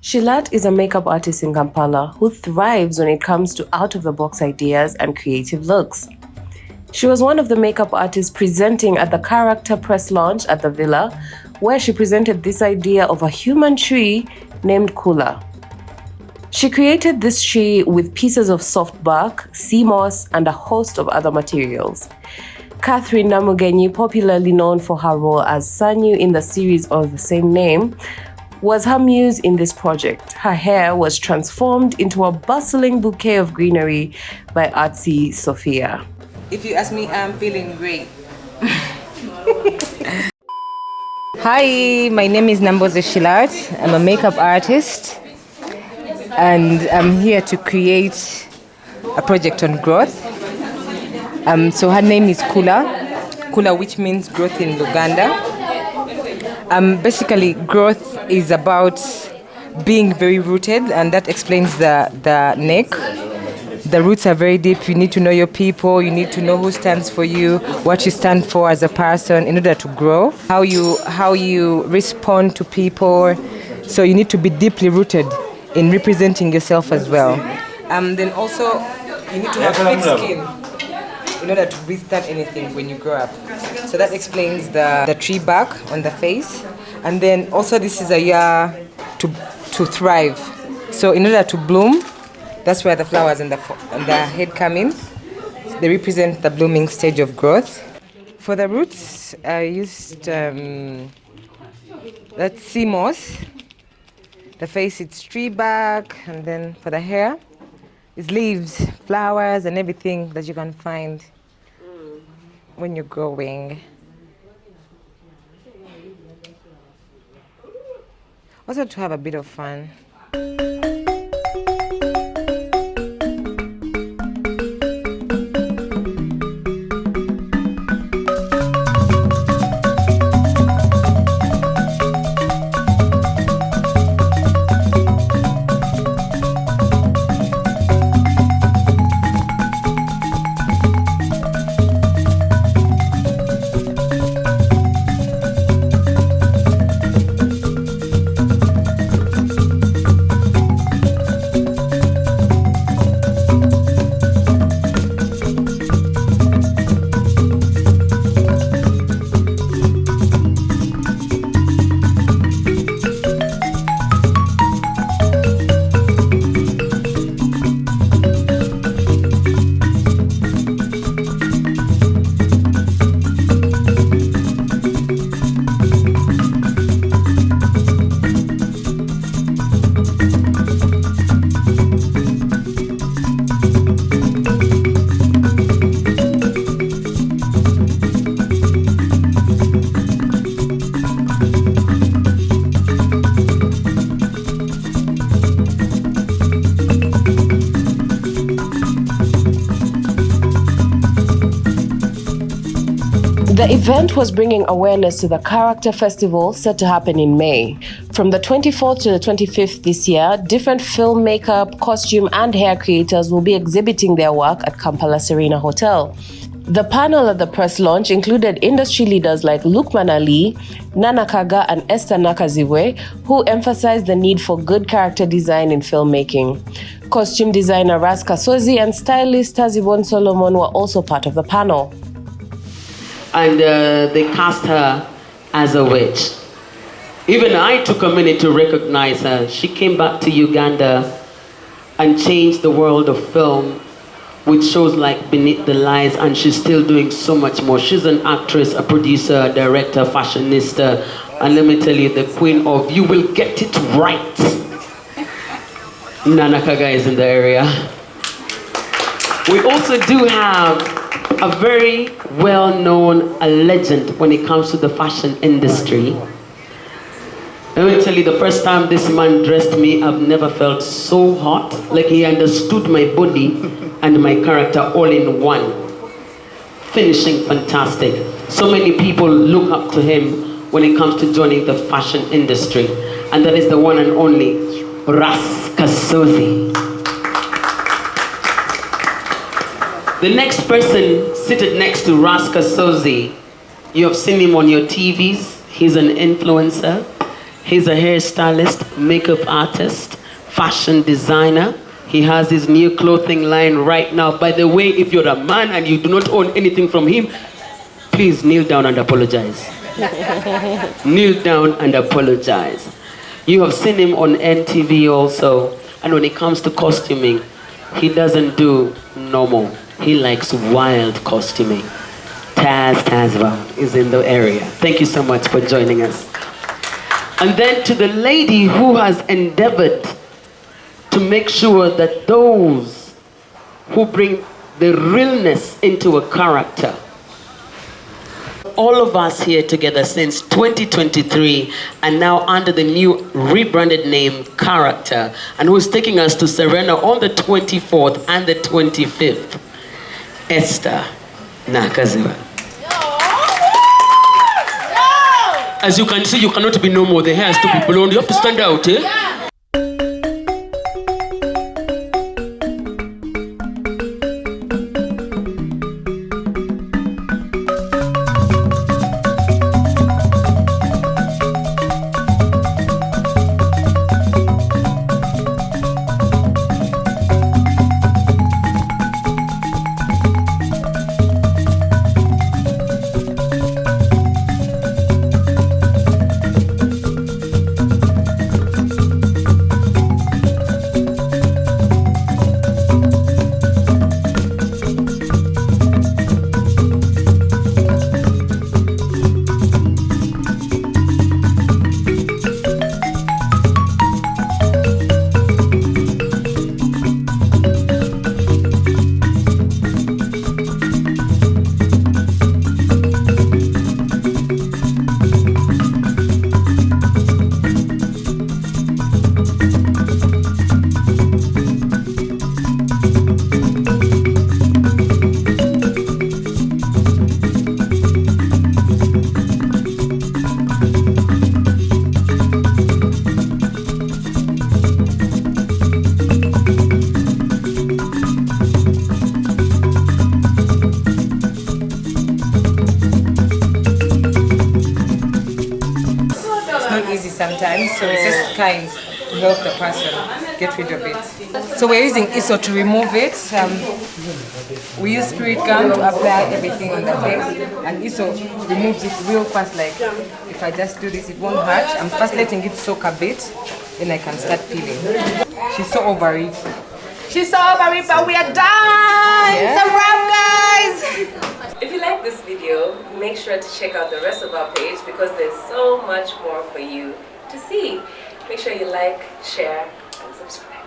Shillat is a makeup artist in Kampala who thrives when it comes to out-of-the-box ideas and creative looks. She was one of the makeup artists presenting at the Karakta Press Launch at the Villa, where she presented this idea of a human tree named Kula. She created this tree with pieces of soft bark, sea moss, and a host of other materials. Catherine Namugenyi, popularly known for her role as Sanyu in the series of the same name, was her muse in this project. Her hair was transformed into a bustling bouquet of greenery by Artsy Sofiya. If you ask me, I'm feeling great. Hi, my name is Shill-art. I'm a makeup artist and I'm here to create a project on growth. So her name is Kula, which means growth in Uganda. Basically, growth is about being very rooted, and that explains the neck. The roots are very deep. You need to know your people. You need to know who stands for you, what you stand for as a person in order to grow. How you respond to people. So you need to be deeply rooted in representing yourself as well. Then also you need to have thick skin in order to withstand anything when you grow up. So that explains the tree bark on the face. And then also this is a year to thrive. So in order to bloom, that's where the flowers and the head come in. They represent the blooming stage of growth. For the roots, I used that sea moss. The face, it's tree bark, and then for the hair, it's leaves, flowers, and everything that you can find when you're growing. Also to have a bit of fun. The event was bringing awareness to the Karakta Festival set to happen in May. From the 24th to the 25th this year, different film, makeup, costume, and hair creators will be exhibiting their work at Kampala Serena Hotel. The panel at the press launch included industry leaders like Loukman Ali, Nanna Kagga, and Esther Nakazibwe, who emphasized the need for good character design in filmmaking. Costume designer Ras Kasozi and stylist Tazibone Solomon were also part of the panel. And they cast her as a witch. Even I took a minute to recognize her. She came back to Uganda and changed the world of film with shows like Beneath the Lies, and she's still doing so much more. She's an actress, a producer, a director, fashionista, and let me tell you, the queen of You Will Get It Right. Nanna Kagga is in the area. We also do have a very well-known, a legend when it comes to the fashion industry. Let me tell you, the first time this man dressed me, I've never felt so hot, like he understood my body and my character all in one. Finishing fantastic. So many people look up to him when it comes to joining the fashion industry, and that is the one and only Ras Kasozi. The next person seated next to Ras Kasozi, you have seen him on your TVs. He's an influencer. He's a hairstylist, makeup artist, fashion designer. He has his new clothing line right now. By the way, if you're a man and you do not own anything from him, please kneel down and apologize. Kneel down and apologize. You have seen him on NTV also. And when it comes to costuming, he doesn't do normal. He likes wild costuming. Tazibone is in the area. Thank you so much for joining us. And then to the lady who has endeavored to make sure that those who bring the realness into a character, all of us here together since 2023 and now under the new rebranded name Karakta, and who's taking us to Serena on the 24th and the 25th, Esther Nakazibwe. As you can see, you cannot be normal. The hair has to be blonde. You have to stand out, eh? Sometimes, so it's just kind to help the person get rid of it. So we're using ISO to remove it. We use spirit gum to apply everything on the face, and ISO removes it real fast. Like if I just do this, it won't hurt. I'm first letting it soak a bit, then I can start peeling. She's so over it. She's so over it, but we are done. Yeah. It's a wrap, guys. If you like this video, make sure to check out the rest of our page because there's so much more for you to see. Make sure you like, share, and subscribe.